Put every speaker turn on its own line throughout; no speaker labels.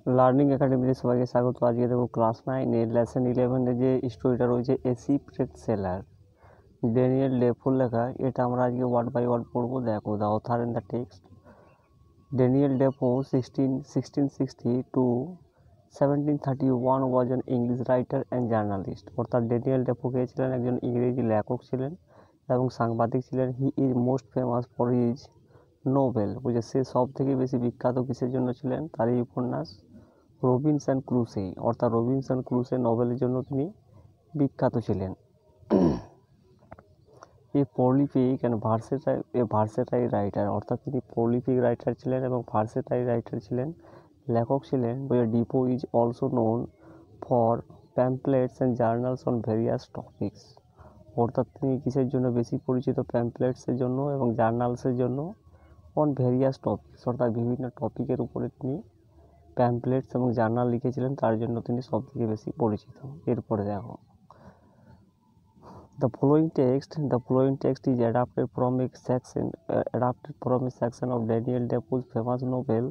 Learning একাডেমিতে সবাইকে স্বাগত। আজকে দেখো ক্লাস 9-এর লেসন 11-এ যে স্টোরিটা রয়েছে এসি প্রেট সেলার, ড্যানিয়েল ডেফোর লেখা। এটা আমরা আজকে ওয়ার্ড বাই ওয়ার্ড পড়বো। দেখো, the author in the text. Daniel Defoe 1660 to 1731 was an English writer and journalist. অর্থাৎ ড্যানিয়েল ডেফো কে ছিলেন একজন ইংরেজি লেখক ছিলেন এবং সাংবাদিক ছিলেন। He is most famous for his Nobel. বুঝে সে সব থেকে বেশি বিখ্যাত কিসের জন্য ছিলেন? তার এই উপন্যাস রবিনসন ক্রুসে, অর্থাৎ রবিনসন ক্রুসে নোবেলের জন্য তিনি বিখ্যাত ছিলেন। এই প্রলিফিক অ্যান্ড ভার্সেটাইল রাইটার, অর্থাৎ তিনি প্রলিফিক রাইটার ছিলেন এবং ভার্সেটাইল রাইটার ছিলেন, লেখক ছিলেন। Depot is also known for pamphlets and journals on various topics. অর্থাৎ তিনি কিসের জন্য বেশি পরিচিত? প্যাম্পলেটসের জন্য এবং জার্নালসের জন্য। অন ভেরিয়াস টপিক্স, অর্থাৎ বিভিন্ন টপিকের উপরে তিনি প্যাম্পলেটস এবং জার্নাল লিখেছিলেন, তার জন্য তিনি সবথেকে বেশি পরিচিত। এরপরে দেখো, The following text is adapted from a section of Daniel Defoe's famous novel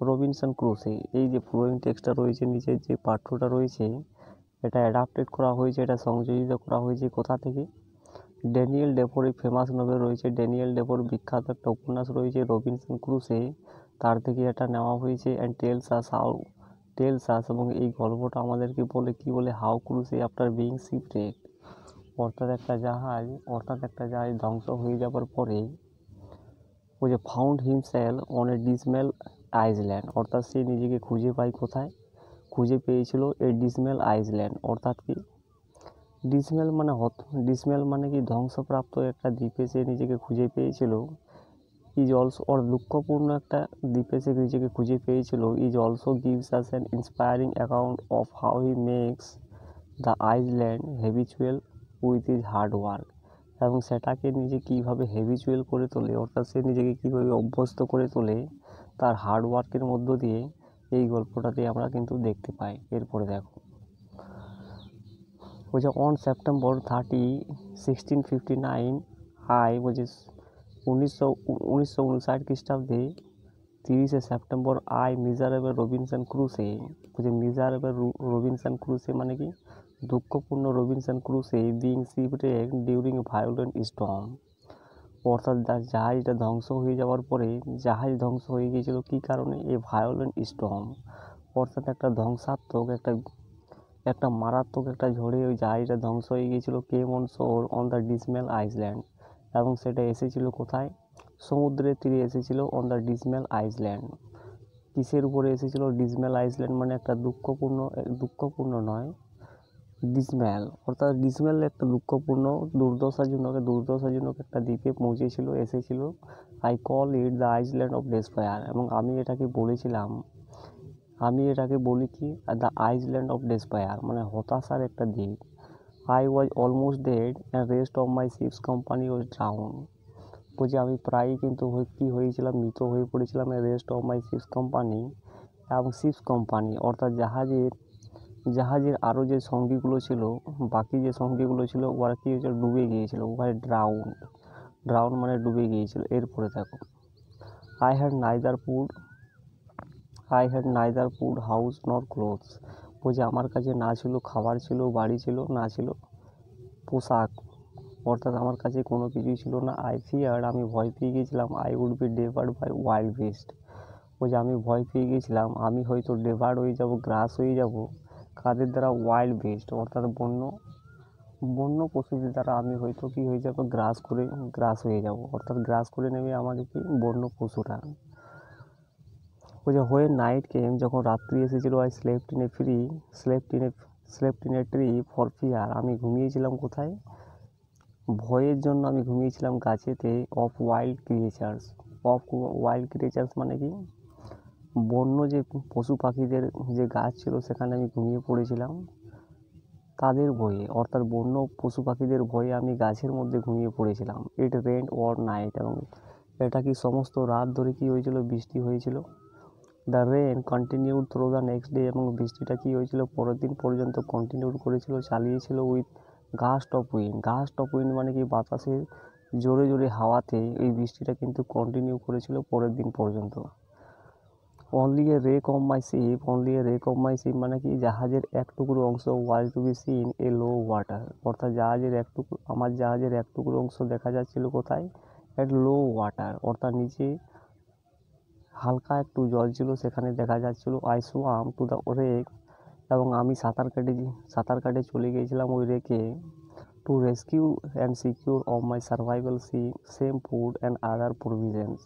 Robinson Crusoe. এই যে ফ্লোয়িং টেক্সটটা রয়েছে, নিচের যে পাঠ্যটা রয়েছে, এটা অ্যাডাপ্টেড করা হয়েছে, এটা সংযোজিত করা হয়েছে কোথা থেকে? ড্যানিয়েল ডেফোর এই ফেমাস নোভেল রয়েছে, ড্যানিয়েল ডেফোর বিখ্যাত একটা উপন্যাস রয়েছে রবিনসন ক্রুসে, তার থেকে এটা নেওয়া হয়েছে। অ্যান্ড টেলস আস, এবং এই গল্পটা আমাদেরকে বলে কি বলে? হাউ ক্রুসে আফটার বিং শিপরেক, অর্থাৎ একটা জাহাজ ধ্বংস হয়ে যাবার পরে ওই যে found himself on a dismal island, অর্থাৎ সে নিজেকে খুঁজে পায় কোথায়? খুঁজে পেয়েছিল এই ডিসমেল আইল্যান্ড। অর্থাৎ কি ডিসমেল মানে কি? ধ্বংসপ্রাপ্ত একটা দ্বীপে সে নিজেকে খুঁজে পেয়েছিল। ইজ অলসো, ওর দুঃখপূর্ণ একটা দ্বীপে সে নিজেকে খুঁজে পেয়েছিল। Is also gives us an inspiring account of how he makes the island habitual with his hard work, এবং সেটাকে নিজে কীভাবে হ্যাবিচুয়াল করে তোলে, অর্থাৎ সে নিজেকে কীভাবে অভ্যস্ত করে তোলে তার হার্ড ওয়ার্কের মধ্য দিয়ে, এই গল্পটাতে আমরা কিন্তু দেখতে পাই। এরপরে দেখো, বলছে অন সেপ্টেম্বর 30, 1659 বলছে 1959 খ্রিস্টাব্দে 30শে সেপ্টেম্বর মিজারেবল রবিনসন ক্রুসে। বলছে মিজারেবল রবিনসন ক্রুসে মানে কি? দুঃখপূর্ণ Robinson Crusoe being shipwreck during violent storm, অর্থাৎ জাহাজটা ধ্বংস হয়ে যাওয়ার পরে, জাহাজ ধ্বংস হয়ে গিয়েছিল কী কারণে? এ ভায়োলেন্ট স্টর্ম, অর্থাৎ একটা ধ্বংসাত্মক একটা মারাত্মক একটা ঝড়ে ওই জাহাজটা ধ্বংস হয়ে গিয়েছিল। কেম অন শোর অন দ্য ডিসমেল আইল্যান্ড, এবং সেটা এসেছিল কোথায়? সমুদ্রের তীরে এসেছিল, অন দ্য ডিসমেল আইল্যান্ড। কিসের উপরে এসেছিল? ডিসমেল আইল্যান্ড মানে একটা দুঃখপূর্ণ নয়, ডিসমেল, অর্থাৎ ডিসমেল একটা দুঃখপূর্ণ দুর্দশাজনক একটা দ্বীপে এসেছিল। I call it the island of despair, এবং আমি এটাকে বলি কি? দ্য আইল্যান্ড অফ ডেসপায়ার মানে হতাশার একটা দ্বীপ। I was almost dead and rest of my ships company was drown. বলছি আমি প্রায়ই কিন্তু হয়েছিলাম? মৃত হয়ে পড়েছিলাম। Rest of my ships company, এবং শিপস কোম্পানি অর্থাৎ জাহাজের আরও যে সঙ্গীগুলো ছিল, বাকি যে সঙ্গীগুলো ছিল, ওরা কি হয়েছিল? ডুবে গিয়েছিল। ওখানে ড্রাউন মানে ডুবে গিয়েছিল। এরপরে দেখো, I had neither food house নর ক্লোথস। বলছে আমার কাছে না ছিল খাবার, ছিল বাড়ি, ছিল না ছিল পোশাক, অর্থাৎ আমার কাছে কোনো কিছুই ছিল না। আমি ভয় পেয়ে গিয়েছিলাম। I would be devoured by wild beast. বলছে আমি ভয় পেয়ে গিয়েছিলাম, আমি হয়তো ডেভার্ড হয়ে যাব, গ্রাস হয়ে যাব। কাদের দ্বারা? ওয়াইল্ড বিস্ট, অর্থাৎ বন্য পশুদের দ্বারা আমি হয়তো কি হয়ে যাব? গ্রাস হয়ে যাব, অর্থাৎ গ্রাস করে নেবে আমাদের কি? বন্য পশুরা। বলছে হোয়েন নাইট কেম, যখন রাত্রি এসেছিল, I slept in a tree for fear, আমি ঘুমিয়েছিলাম কোথায়? ভয়ের জন্য আমি ঘুমিয়েছিলাম গাছেতে। অফ ওয়াইল্ড ক্রিয়েচার্স মানে কি? বন্য যে পশু পাখিদের যে গাছ ছিল, সেখানে আমি ঘুমিয়ে পড়েছিলাম তাদের ভয়ে, অর্থাৎ বন্য পশু পাখিদের ভয়ে আমি গাছের মধ্যে ঘুমিয়ে পড়েছিলাম। ইট রেন্ড অল নাইট, এবং এটা কি সমস্ত রাত ধরে কি হয়েছিল? বৃষ্টি হয়েছিল। The rain continued through the next day, এবং বৃষ্টিটা কি হয়েছিল? পরের দিন পর্যন্ত কন্টিনিউড করেছিল, চালিয়েছিল। উইথ গাস্ট অফ উইন্ড মানে কি? বাতাসের জোরে জোরে হাওয়াতে এই বৃষ্টিটা কিন্তু কন্টিনিউ করেছিল পরের দিন পর্যন্ত। Only a wreck of my ship, only a wreck of my ship মানে কি জাহাজের এক টুকরো অংশ was to be seen a low water, অর্থাৎ জাহাজের এক টুকরো, আমার জাহাজের এক টুকরো অংশ দেখা যাচ্ছিল কোথায়, এট লো ওয়াটার, অর্থাৎ নিচে হালকা একটু জল ছিল সেখানে দেখা যাচ্ছিল। I swam to the wreck, এবং আমি সাঁতার কাটে চলে গিয়েছিলাম ওই রেকে, to rescue and secure of my survival same food and other provisions,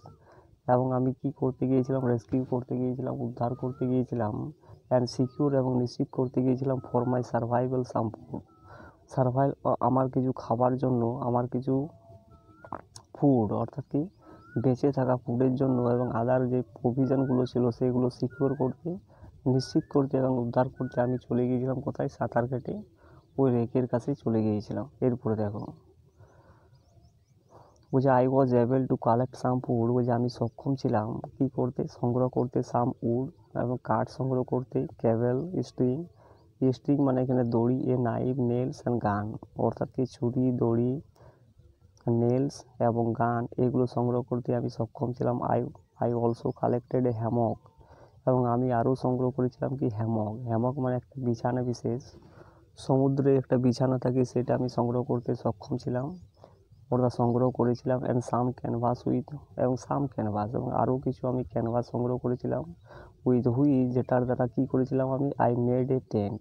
এবং আমি কি করতে গিয়েছিলাম, রেস্কিউ করতে গিয়েছিলাম, উদ্ধার করতে গিয়েছিলাম, অ্যান্ড সিকিউর এবং নিশ্চিত করতে গিয়েছিলাম for my survival some food, আমার কিছু খাবার জন্য, আমার কিছু ফুড অর্থাৎ কি বেঁচে থাকা ফুডের জন্য, এবং আদার যে প্রভিশনগুলো ছিল সেগুলো সিকিউর করতে, নিশ্চিত করতে এবং উদ্ধার করতে আমি চলে গিয়েছিলাম কোথায়, সাঁতার কেটে ওই রেকের কাছে চলে গিয়েছিলাম। এরপরে দেখো বলছে I was able to collect some wood, বলছে আমি সক্ষম ছিলাম কী করতে, সংগ্রহ করতে সাম উড, এবং কাঠ সংগ্রহ করতে, ক্যাবেল, স্ট্রিং, স্ট্রিং মানে এখানে দড়ি, এ নাইফ, নেলস অ্যান্ড গান, অর্থাৎ কি ছুরি, দড়ি, নেলস এবং গান এগুলো সংগ্রহ করতে আমি সক্ষম ছিলাম। I also collected a Hammock, এবং আমি আরও সংগ্রহ করেছিলাম কি হ্যামক, হ্যামক মানে একটা বিছানা বিশেষ, সমুদ্রে একটা বিছানা থাকে, সেটা আমি সংগ্রহ করতে সক্ষম ছিলাম, ওটা সংগ্রহ করেছিলাম। অ্যান্ড সাম ক্যানভাস এবং সাম ক্যানভাস এবং আরও কিছু আমি ক্যানভাস সংগ্রহ করেছিলাম, যেটার দ্বারা কী করেছিলাম আমি, আই মেড এ টেন্ট,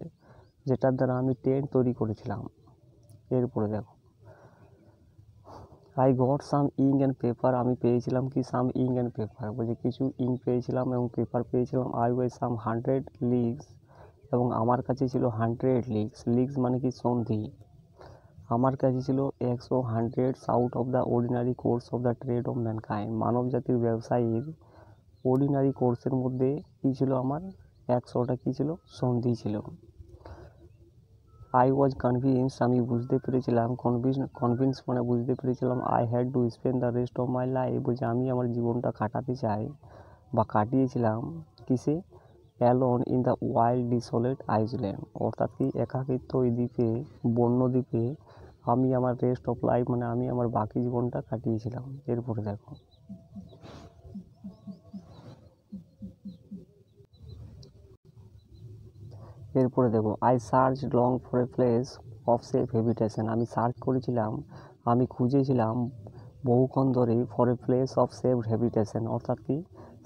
যেটার দ্বারা আমি টেন্ট তৈরি করেছিলাম। এরপরে দেখো I got some ink and paper, আমি পেয়েছিলাম কি সাম ইঙ্ক অ্যান্ড পেপার, বলছে কিছু ইঙ্ক পেয়েছিলাম এবং পেপার পেয়েছিলাম। আই ওয়াই সাম 100 লিগস, এবং আমার কাছে ছিল 100 লিগস, লিগস মানে কি সন্ধি, আমার কাছে ছিল 100 out of the ordinary course of the trade of mankind, মানব জাতির ব্যবসায়ীর অর্ডিনারি কোর্সের মধ্যে কী ছিল আমার, 100টা কী ছিল, সন্ধি ছিল। আই ওয়াজ কনভিন্স, আমি বুঝতে পেরেছিলাম, কনভিন্স মানে বুঝতে পেরেছিলাম। I had to spend the rest of my life, বলছে আমি আমার জীবনটা কাটাতে চাই বা কাটিয়েছিলাম কিসে, alone in the wild desolate island, অর্থাৎ কি একাকিত্ব ওই দ্বীপে, বন্য দ্বীপে আমি আমার রেস্ট অফ লাইফ মানে আমি আমার বাকি জীবনটা কাটিয়েছিলাম। এরপরে দেখো I search long for a place of safe habitation, আমি সার্চ করেছিলাম, আমি খুঁজেছিলাম বহুক্ষণ ধরে for a place of safe habitation, অর্থাৎ কি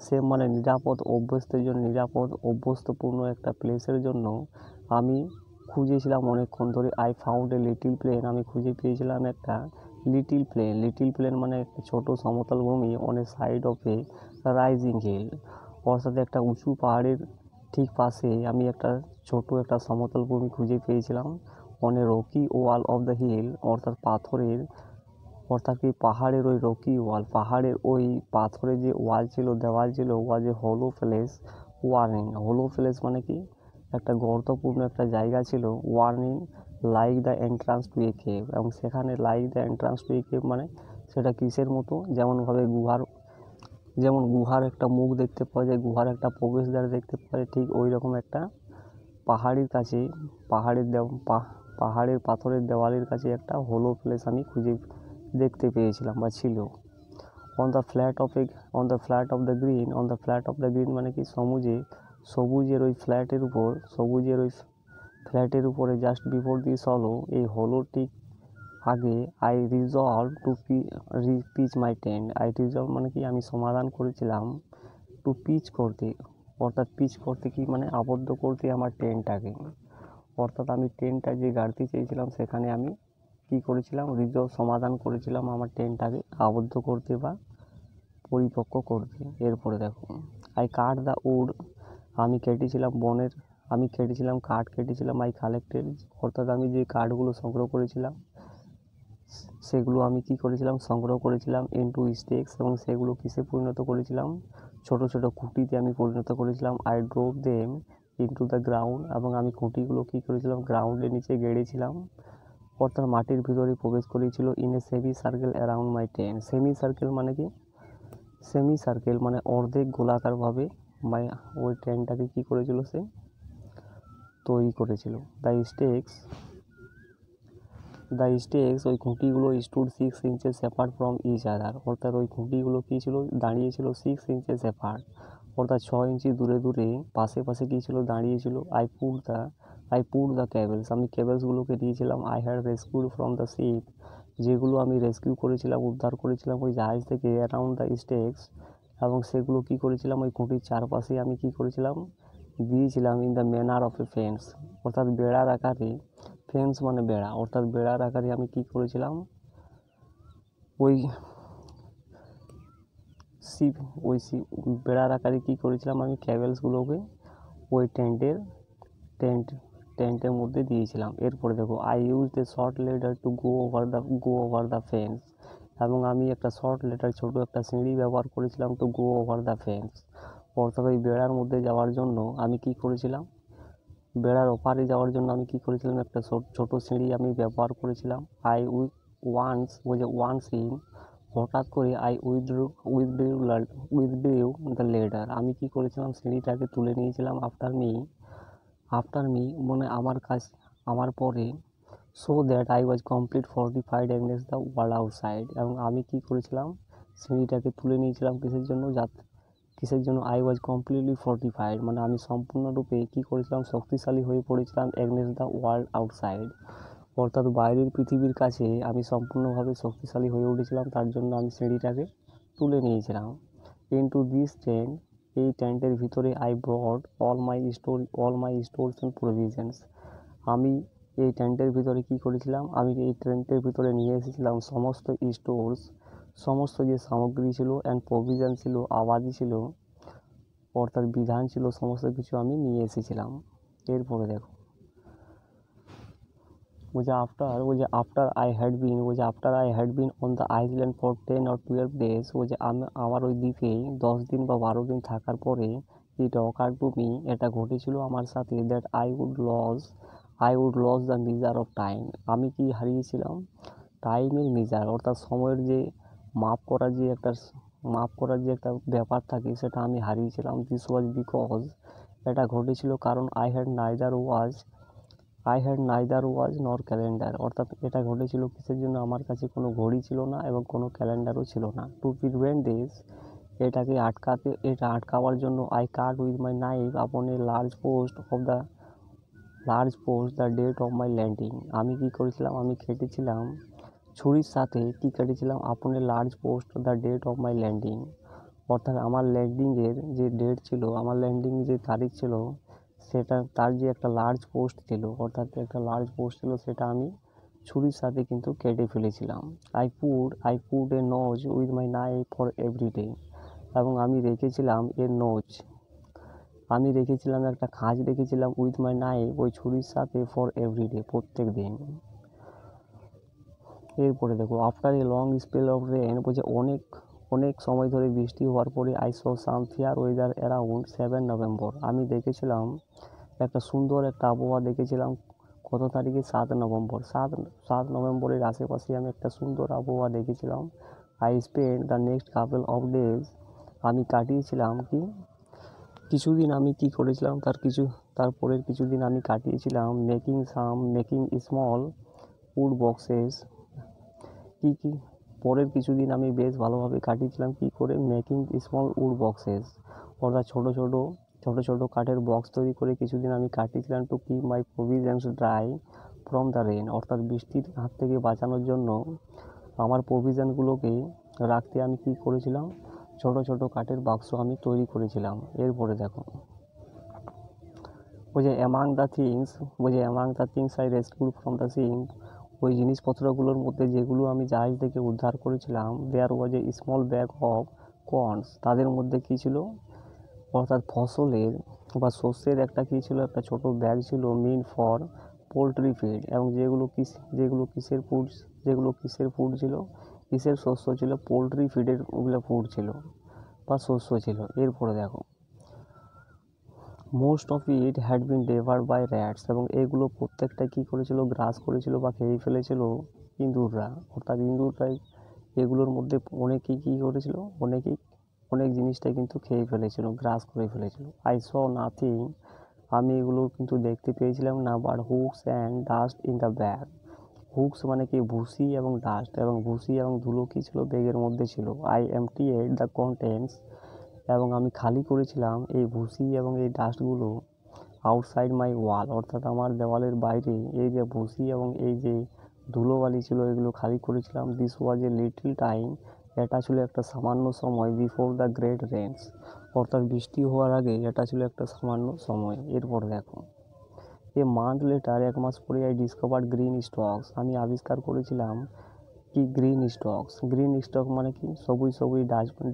সেফ মানে নিরাপদ, অভ্যস্তের জন্য নিরাপদ, অভ্যস্তপূর্ণ একটা প্লেসের জন্য আমি খুঁজেছিলাম অনেকক্ষণ ধরে। I found a little plain, আমি খুঁজে পেয়েছিলাম একটা লিটিল প্লেন, লিটিল প্লেন মানে একটা ছোটো সমতল ভূমি, on a side of a rising hill, অর্থাৎ একটা উঁচু পাহাড়ের ঠিক পাশে আমি একটা ছোট একটা সমতল ভূমি খুঁজে পেয়েছিলাম। On a rocky wall of the hill, অর্থাৎ কি পাহাড়ের ওই রকি ওয়াল, পাহাড়ের ওই পাথরের যে ওয়াল ছিল, দেওয়াল ছিল, was a hollow place warning, hollow place মানে কি একটা গর্তপূর্ণ একটা জায়গা ছিল, warning like the entrance to a cave, এবং সেখানে like the entrance to a cave মানে সেটা কিসের মতো, যেমন গুহার একটা মুখ দেখতে পাওয়া যায়, গুহার একটা প্রবেশদ্বার দেখতে পাওয়া যায়, ঠিক ওই রকম একটা পাহাড়ের কাছে, পাহাড়ের পাথরের দেওয়ালের কাছে একটা হোলো প্লেস আমি খুঁজে দেখতে পেয়েছিলাম বা ছিল। On the flat of the green মানে কি সবুজের ওই ফ্ল্যাটের উপরে জাস্ট বিফোর দিস হলো, এই হলোর ঠিক আগে I resolve to pitch my tent, I resolve মানে কি আমি সমাধান করেছিলাম, টু পিচ করতে, অর্থাৎ পিচ করতে কি মানে আবদ্ধ করতে আমার টেন্টটাকে, অর্থাৎ আমি টেন্টটা যে গাড়তে চেয়েছিলাম সেখানে আমি কী করেছিলাম, সমাধান করেছিলাম আমার টেন্টটাকে আবদ্ধ করতে বা পরিপক্ক করতে। এরপরে দেখো আই কাট দ্য উড, আমি কেটেছিলাম কাঠ কেটেছিলাম। আই কালেক্টেড, অর্থাৎ আমি যে কাঠগুলো সংগ্রহ করেছিলাম সেগুলো আমি কী করেছিলাম, সংগ্রহ করেছিলাম ইনটু স্টেক্স, এবং সেগুলো কিসে পরিণত করেছিলাম, ছোট ছোট খুঁটিতে আমি পরিণত করেছিলাম। I drove them into the ground, এবং আমি খুঁটিগুলো কী করেছিলাম, গ্রাউন্ডের নিচে গেড়েছিলাম, অর্থাৎ মাটির ভিতরে প্রবেশ করেছিল। In a semi circle around my tent, semi circle মানে অর্ধেক গোলাকারভাবে ওই টেন্টটাকে কী করেছিল, সে তৈরি করেছিল। দ্য স্টেক্স ওই খুঁটিগুলো stood 6 inches apart from each other, অর্থাৎ ওই খুঁটিগুলো কী ছিল, দাঁড়িয়েছিল 6 ইঞ্চেস অ্যাপার্ট, অর্থাৎ 6 ইঞ্চি দূরে দূরে পাশে পাশে কী ছিল, দাঁড়িয়েছিল। আই পুট দ্য কেবলস, আমি কেবলসগুলোকে দিয়েছিলাম। I had rescued from the ship, যেগুলো আমি রেস্কিউ করেছিলাম, উদ্ধার করেছিলাম ওই জাহাজ থেকে, অ্যারাউন্ড দ্য স্টেক্স, এবং সেগুলো কী করেছিলাম, ওই খুঁটির চারপাশে আমি কী করেছিলাম, দিয়েছিলাম। In the manner of a fence, অর্থাৎ বেড়ার আকারে, ফেন্স মানে বেড়া, অর্থাৎ বেড়ার আকারে আমি কী করেছিলাম, ওই শিপ ওই বেড়ার আকারে কী করেছিলাম, আমি ক্যাবেলসগুলোকে ওই টেন্ট টেন্টের মধ্যে দিয়েছিলাম। এরপরে দেখো, I use the short ladder to go over the fence, এবং আমি একটা শর্ট লেডার, ছোটো একটা সিঁড়ি ব্যবহার করেছিলাম, to go over the fence, অর্থাৎ ওই বেড়ার মধ্যে যাওয়ার জন্য আমি কী করেছিলাম, বেড়ার ওপারে যাওয়ার জন্য আমি কী করেছিলাম, একটা ছোটো সিঁড়ি আমি ব্যবহার করেছিলাম। আই ওয়ান্স ইন, হঠাৎ করে আই উইথড্রিউ দ্য লেডার, আমি কী করেছিলাম, সিঁড়িটাকে তুলে নিয়েছিলাম। আফটার মি মানে আমার পরে, so that I was complete fortified against the world outside, এবং আমি কী করেছিলাম, সিঁড়িটাকে তুলে নিয়েছিলাম কিসের জন্য, আই ওয়াজ কমপ্লিটলি ফর্টিফাইড, মানে আমি সম্পূর্ণরূপে কী করেছিলাম, শক্তিশালী হয়ে পড়েছিলাম, এগেন্সট দ্য ওয়ার্ল্ড আউটসাইড, অর্থাৎ বাইরের পৃথিবীর কাছে আমি সম্পূর্ণভাবে শক্তিশালী হয়ে উঠেছিলাম, তার জন্য আমি সিঁড়িটাকে তুলে নিয়েছিলাম। ইনটু দিস টেন্ট, এই টেন্টের ভিতরে I brought all my stores and provisions, আমি এই টেন্টের ভিতরে কী করেছিলাম, আমি এই টেন্টের ভিতরে নিয়ে এসেছিলাম সমস্ত যে সামগ্রী ছিল, অ্যান্ড প্রভিশন ছিল, আবাদি ছিল, অর্থাৎ বিধান ছিল, সমস্ত কিছু আমি নিয়ে এসেছিলাম। এরপরে দেখো, after I had been on the island for 10 or 12 days, আমার ওই দ্বীপে 10 দিন বা 12 দিন থাকার পরে, ইট অকার টু মি, এটা ঘটেছিল আমার সাথে, that I would lose the measure of time, আমি কি হারিয়েছিলাম, টাইমের মেজার, অর্থাৎ সময়ের যে মাপ করার যে একটা ব্যাপার থাকে, সেটা আমি হারিয়েছিলাম। দিস ওয়াজ বিকজ, এটা ঘটেছিল কারণ আই হ্যাড নাইদার ওয়াজ নর ক্যালেন্ডার, অর্থাৎ এটা ঘটেছিল কিসের জন্য, আমার কাছে কোনো ঘড়ি ছিল না এবং কোনো ক্যালেন্ডারও ছিল না। টু প্রিভেন্ট দিস, এটা আটকাবার জন্য, I cut with my knife upon a large post the date of my landing, আমি কী করেছিলাম, আমি কেটেছিলাম ছুরির সাথে, upon a large post the date of my landing, অর্থাৎ আমার ল্যান্ডিংয়ের যে ডেট ছিল, আমার ল্যান্ডিং যে তারিখ ছিল, তার যে একটা লার্জ পোস্ট ছিল, সেটা আমি ছুরির সাথে কিন্তু কেটে ফেলেছিলাম। I put a nose with my knife for every day, এবং আমি রেখেছিলাম একটা খাঁজ রেখেছিলাম, উইথ মাই নাইফ, ওই ছুরির সাথে, ফর এভরি ডে, প্রত্যেক দিন। এরপরে দেখো, after a long spell of rain, বলছে অনেক সময় ধরে বৃষ্টি হওয়ার পরে, I saw some fair weather around 7 November, আমি দেখেছিলাম একটা সুন্দর একটা আবহাওয়া দেখেছিলাম, কত তারিখে, 7 নভেম্বরের আশেপাশে আমি একটা সুন্দর আবহাওয়া দেখেছিলাম। I spend the next couple of days, আমি কাটিয়েছিলাম কিছুদিন, আমি কি করেছিলাম, তারপরের কিছুদিন আমি কাটিয়েছিলাম, মেকিং স্মল উড বক্সেস, পরের কিছুদিন আমি বেশ ভালোভাবে কাটিয়েছিলাম, কী করে, মেকিং স্মল উড বক্সেস, অর্থাৎ ছোটো ছোটো কাঠের বক্স তৈরি করে কিছুদিন আমি কাটিয়েছিলাম। To keep my provisions dry from the rain, অর্থাৎ বৃষ্টির হাত থেকে বাঁচানোর জন্য আমার প্রভিশনগুলোকে রাখতে আমি কী করেছিলাম, ছোটো ছোটো কাঠের বাক্স আমি তৈরি করেছিলাম। এরপরে দেখো, among the things I rescued from the ship, ওই জিনিসপত্রগুলোর মধ্যে যেগুলো আমি জাহাজ থেকে উদ্ধার করেছিলাম, দেয়ার ওয়াজ a small bag of corns, তাদের মধ্যে কী ছিল, অর্থাৎ ফসলের বা শস্যের একটা কী ছিল, একটা ছোটো ব্যাগ ছিল, মিন ফর পোলট্রি ফিড, এবং যেগুলো কিসের ফুড ছিল, কিসের শস্য ছিল, পোলট্রি ফিডের ওগুলো ফুড ছিল বা শস্য ছিল। এরপরে দেখো, most of it had been devoured by rats, এবং এগুলো প্রত্যেকটা কী করেছিল, গ্রাস করেছিল বা খেয়ে ফেলেছিল ইঁদুররা, অর্থাৎ ইঁদুররাই এগুলোর মধ্যে অনেকেই কী করেছিল, অনেক জিনিসটাই কিন্তু খেয়ে ফেলেছিল, গ্রাস করে ফেলেছিল। আই স নাথিং, আমি এগুলো কিন্তু দেখতে পেয়েছিলাম না, but hooks and dust in the bag, hooks মানে কি, ভুসি এবং ডাস্ট, এবং ভুসি এবং ধুলো কী ছিল, ব্যাগের মধ্যে ছিল। আই এমপ্টিড দ্য কন্টেন্টস, এবং আমি খালি করেছিলাম এই ভুসি এবং এই ডাস্টগুলো আউটসাইড মাই ওয়াল, অর্থাৎ আমার দেওয়ালের বাইরে এই যে ভুসি এবং এই যে ধুলোবালি ছিল এগুলো খালি করেছিলাম। This was a little time, এটা ছিল একটা সামান্য সময়, বিফোর দ্য গ্রেট রেন্স, অর্থাৎ বৃষ্টি হওয়ার আগে এটা ছিল একটা সামান্য সময়। এরপর দেখো, এ মান্থ লেটার, এক মাস পরে আই ডিসকভার্ড গ্রিন স্টকস, আমি আবিষ্কার করেছিলাম কি গ্রিন স্টকস। গ্রিন স্টক মানে কি সবুজ সবুজ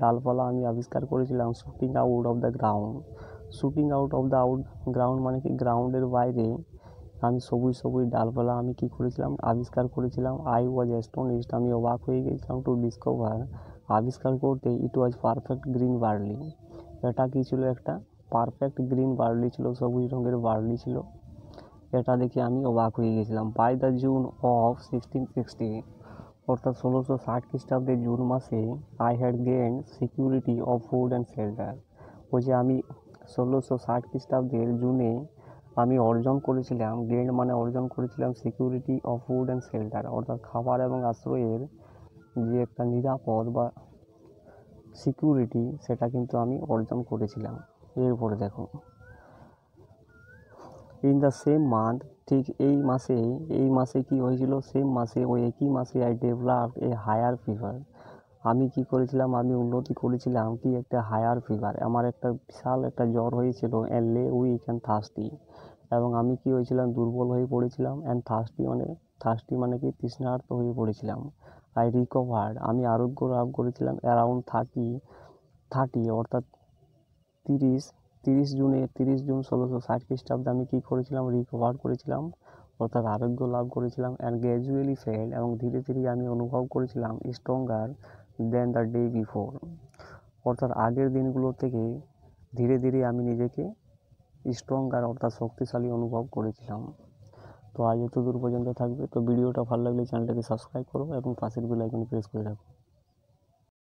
ডালপালা আমি আবিষ্কার করেছিলাম। Shooting out of the ground, shooting out of the ground মানে কি গ্রাউন্ডের বাইরে আমি সবুজ সবুজ ডালপালা আমি কি করেছিলাম আবিষ্কার করেছিলাম। আই ওয়াজ অ্যাস্টনিশড, আমি অবাক হয়ে গেছিলাম। টু ডিসকভার, আবিষ্কার করতে, ইট ওয়াজ পারফেক্ট গ্রিন বার্লি, এটা কি ছিল একটা পারফেক্ট গ্রিন বার্লি ছিল, সবুজ রঙের বার্লি ছিল, এটা দেখে আমি অবাক হয়ে গেছিলাম। বাই দ্য জুন অফ 1660, অর্থাৎ 1660 খ্রিস্টাব্দের জুন মাসে, I had gained security of food and shelter, ওই যে আমি 1660 খ্রিস্টাব্দের জুনে আমি অর্জন করেছিলাম, গেইন মানে অর্জন করেছিলাম, security of food and shelter, অর্থাৎ খাবার এবং আশ্রয়ের যে একটা নিরাপদ বা সিকিউরিটি, সেটা কিন্তু আমি অর্জন করেছিলাম। এরপরে দেখো, ইন দ্য সেম মান্থ, ঠিক এই মাসে কি হয়েছিল, সেম মাসে, ওই একই মাসে, I developed a higher fever, আমি কি করেছিলাম, আমি উন্নতি করেছিলাম কি একটা হায়ার ফিভার, আমার একটা বিশাল একটা জ্বর হয়েছিল। অ্যান্ড লে উইক অ্যান্ড থার্স্টি, এবং আমি কি হয়েছিলাম, দুর্বল হয়ে পড়েছিলাম। অ্যান্ড থার্স্টি মানে কি তৃষ্ণার্ত হয়ে পড়েছিলাম। আই রিকভার্ড, আমি আরোগ্য লাভ করেছিলাম। অ্যারাউন্ড থার্টি অর্থাৎ 30 জুন 1660 খ্রিস্টাব্দে আমি কী করেছিলাম, রিকভার করেছিলাম, অর্থাৎ আরোগ্য লাভ করেছিলাম। অ্যান্ড গ্র্যাজুয়ালি ফেল, এবং ধীরে ধীরে আমি অনুভব করেছিলাম, stronger than the day before, অর্থাৎ আগের দিনগুলো থেকে ধীরে ধীরে আমি নিজেকে স্ট্রঙ্গার অর্থাৎ শক্তিশালী অনুভব করেছিলাম। তো আজ এত দূর পর্যন্ত থাকবে। তো ভিডিওটা ভালো লাগলে চ্যানেলটাকে সাবস্ক্রাইব করো এবং পাশের বেল আইকন প্রেস করে রাখো।